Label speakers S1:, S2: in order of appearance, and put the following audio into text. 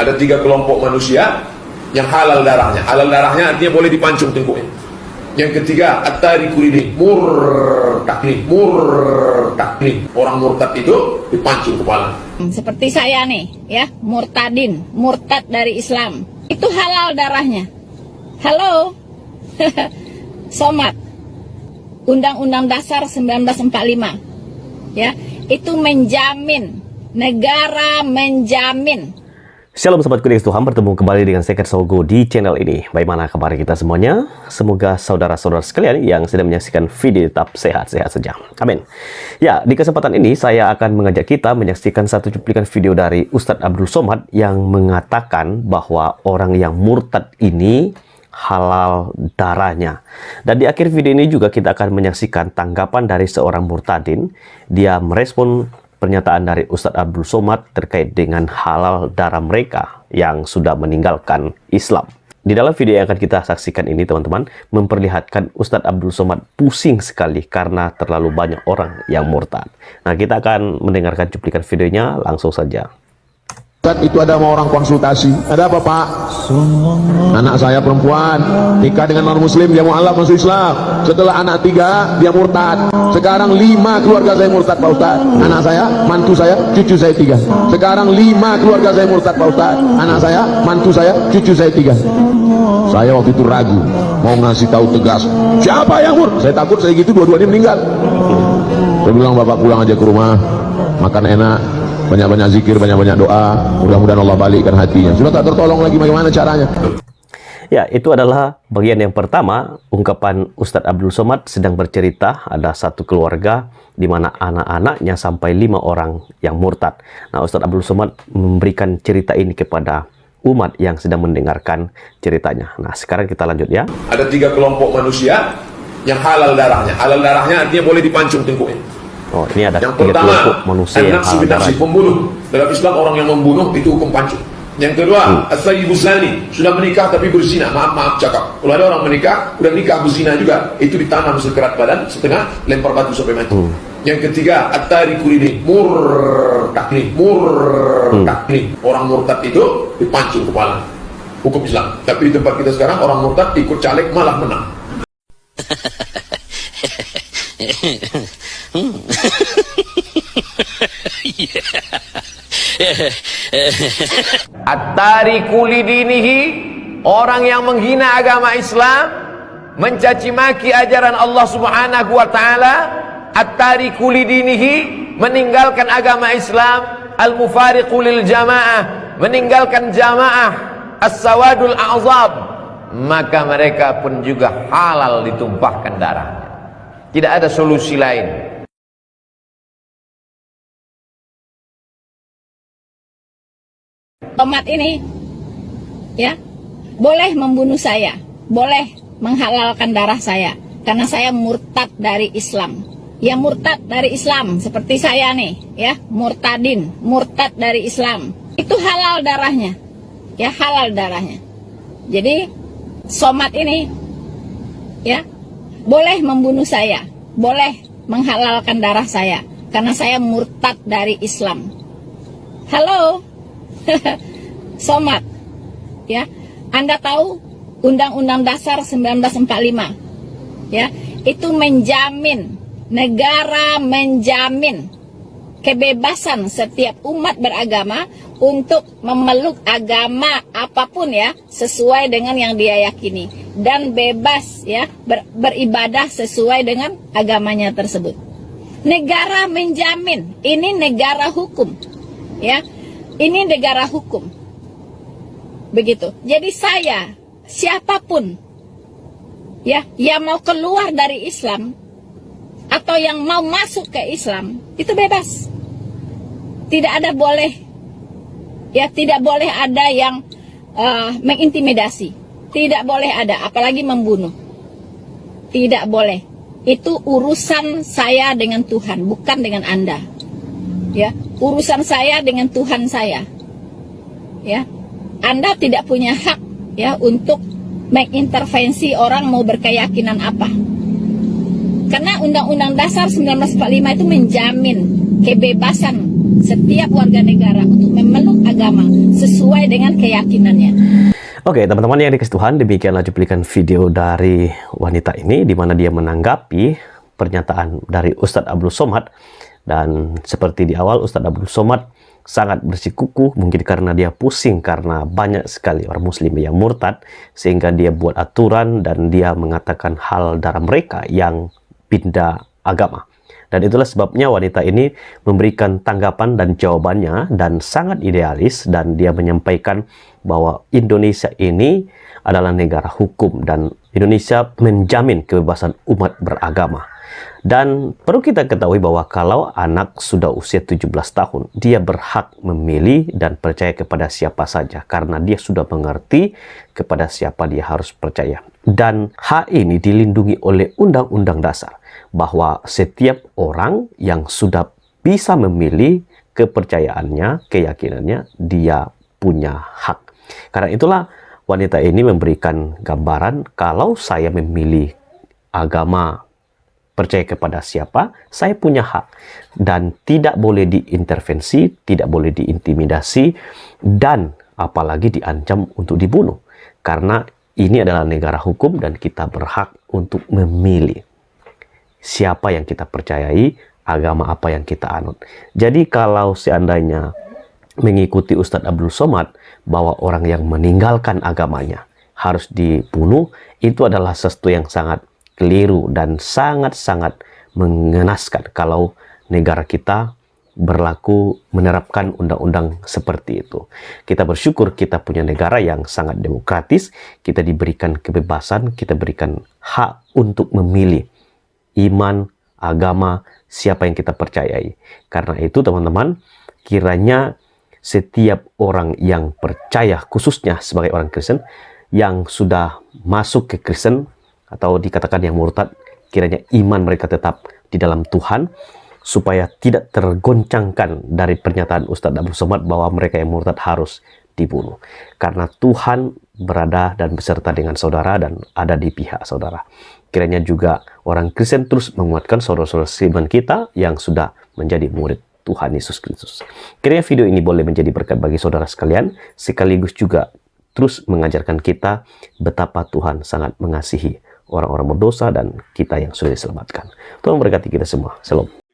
S1: Ada 3 kelompok manusia yang halal darahnya. Halal darahnya artinya boleh dipancung tengkuknya. Yang ketiga, at-tariku lidin, murtad. Orang murtad itu dipancung kepala.
S2: Seperti saya nih, ya, murtadin, murtad dari Islam. Itu halal darahnya. Halo, Somat, Undang-Undang Dasar 1945, ya, itu menjamin, negara menjamin.
S3: Shalom Sobat Kudus Tuhan, bertemu kembali dengan saya Kersogo di channel ini. Bagaimana kabar kita semuanya? Semoga saudara-saudara sekalian yang sedang menyaksikan video tetap sehat-sehat saja. Amin. Ya, di kesempatan ini saya akan mengajak kita menyaksikan satu cuplikan video dari Ustadz Abdul Somad yang mengatakan bahwa orang yang murtad ini halal darahnya. Dan di akhir video ini juga kita akan menyaksikan tanggapan dari seorang murtadin. Dia merespon pernyataan dari Ustadz Abdul Somad terkait dengan halal darah mereka yang sudah meninggalkan Islam. Di dalam video yang akan kita saksikan ini, teman-teman, memperlihatkan Ustadz Abdul Somad pusing sekali karena terlalu banyak orang yang murtad. Nah, kita akan mendengarkan cuplikan videonya langsung saja.
S4: Itu ada mau orang konsultasi. Ada apa, Pak? Anak saya perempuan nikah dengan non muslim, dia mualaf masuk Islam. Setelah anak 3 dia murtad. Sekarang 5 keluarga saya murtad, Pak Ustaz. Anak saya, mantu saya, cucu saya 3. Sekarang 5 keluarga saya murtad, Pak Ustaz. Anak saya, mantu saya, cucu saya 3. Saya waktu itu ragu mau ngasih tahu tegas siapa yang murtad. Saya takut saya gitu dua-duanya meninggal. Saya bilang, Bapak pulang aja ke rumah, makan enak, banyak-banyak zikir, banyak-banyak doa, mudah-mudahan Allah balikkan hatinya. Sudah tak tertolong lagi, bagaimana caranya?
S3: Ya, itu adalah bagian yang pertama, ungkapan Ustadz Abdul Somad sedang bercerita ada satu keluarga di mana anak-anaknya sampai 5 orang yang murtad. Nah, Ustadz Abdul Somad memberikan cerita ini kepada umat yang sedang mendengarkan ceritanya. Nah, sekarang kita lanjut ya.
S1: Ada 3 kelompok manusia yang halal darahnya. Halal darahnya artinya boleh dipancung tengkuknya.
S3: Oh, ini ada
S1: yang
S3: 3
S1: pertama,
S3: kelompok manusia yang halal darah.
S1: pembunuh. Dalam Islam orang yang membunuh itu hukum pancung. Yang kedua, as-sayyibuz zani, sudah menikah tapi berzina. Maaf cakap. Kalau ada orang menikah, udah nikah berzina juga, itu ditanam sekerat badan, setengah lempar batu sampai mati. Yang ketiga, at-tariku lidin, murtad. Orang murtad itu dipancung kepala. Hukum Islam. Tapi di tempat kita sekarang orang murtad ikut caleg malah menang.
S5: At-tariku lidinihi, orang yang menghina agama Islam, mencaci maki ajaran Allah Subhanahu wa taala. At-tariku lidinihi, meninggalkan agama Islam. Al-mufariqu lil jamaah, meninggalkan jamaah. As-sawadul a'zab, maka mereka pun juga halal ditumpahkan darahnya. Tidak ada solusi lain.
S2: Tomat ini, ya, boleh membunuh saya, boleh menghalalkan darah saya, karena saya murtad dari Islam. Ya, murtad dari Islam, seperti saya nih, ya, murtadin, murtad dari Islam. Itu halal darahnya, ya, halal darahnya. Jadi, Somat ini, ya, boleh membunuh saya, boleh menghalalkan darah saya, karena saya murtad dari Islam. Halo, Somat, ya, Anda tahu Undang-Undang Dasar 1945, ya, itu menjamin, negara menjamin kebebasan setiap umat beragama untuk memeluk agama apapun, ya, sesuai dengan yang dia yakini, dan bebas, ya, beribadah sesuai dengan agamanya tersebut. Negara menjamin, ini negara hukum, ya, ini negara hukum. Begitu. Jadi saya, siapapun, ya, yang mau keluar dari Islam atau yang mau masuk ke Islam, itu bebas. Tidak ada boleh, ya, tidak boleh ada yang mengintimidasi. Tidak boleh ada, apalagi membunuh. Tidak boleh. Itu urusan saya dengan Tuhan, bukan dengan Anda. Ya, urusan saya dengan Tuhan saya. Ya, Anda tidak punya hak, ya, untuk mengintervensi orang mau berkeyakinan apa. Karena Undang-Undang Dasar 1945 itu menjamin kebebasan setiap warga negara untuk memeluk agama sesuai dengan keyakinannya.
S3: Oke, teman-teman yang dikasih Tuhan, demikianlah cuplikan video dari wanita ini di mana dia menanggapi pernyataan dari Ustadz Abdul Somad. Dan seperti di awal, Ustadz Abdul Somad sangat bersikukuh, mungkin karena dia pusing karena banyak sekali orang muslim yang murtad, sehingga dia buat aturan dan dia mengatakan hal darah mereka yang pindah agama. Dan itulah sebabnya wanita ini memberikan tanggapan dan jawabannya dan sangat idealis, dan dia menyampaikan bahwa Indonesia ini adalah negara hukum dan Indonesia menjamin kebebasan umat beragama. Dan perlu kita ketahui bahwa kalau anak sudah usia 17 tahun, dia berhak memilih dan percaya kepada siapa saja karena dia sudah mengerti kepada siapa dia harus percaya. Dan hak ini dilindungi oleh Undang-Undang Dasar, bahwa setiap orang yang sudah bisa memilih kepercayaannya, keyakinannya, dia punya hak. Karena itulah wanita ini memberikan gambaran, kalau saya memilih agama, percaya kepada siapa, saya punya hak. Dan tidak boleh diintervensi, tidak boleh diintimidasi, dan apalagi diancam untuk dibunuh. Karena ini adalah negara hukum dan kita berhak untuk memilih siapa yang kita percayai, agama apa yang kita anut. Jadi kalau seandainya mengikuti Ustadz Abdul Somad bahwa orang yang meninggalkan agamanya harus dibunuh, itu adalah sesuatu yang sangat keliru dan sangat-sangat mengenaskan kalau negara kita berlaku menerapkan undang-undang seperti itu. Kita bersyukur kita punya negara yang sangat demokratis, kita diberikan kebebasan, kita berikan hak untuk memilih iman, agama, siapa yang kita percayai. Karena itu teman-teman, kiranya setiap orang yang percaya, khususnya sebagai orang Kristen, yang sudah masuk ke Kristen, atau dikatakan yang murtad, kiranya iman mereka tetap di dalam Tuhan, supaya tidak tergoncangkan dari pernyataan Ustadz Abdul Somad bahwa mereka yang murtad harus dibunuh. Karena Tuhan berada dan beserta dengan saudara dan ada di pihak saudara. Kiranya juga orang Kristen terus menguatkan saudara-saudara seiman kita yang sudah menjadi murid Tuhan Yesus Kristus. Kiranya video ini boleh menjadi berkat bagi saudara sekalian, sekaligus juga terus mengajarkan kita betapa Tuhan sangat mengasihi orang-orang berdosa dan kita yang sudah diselamatkan. Tuhan memberkati kita semua. Shalom.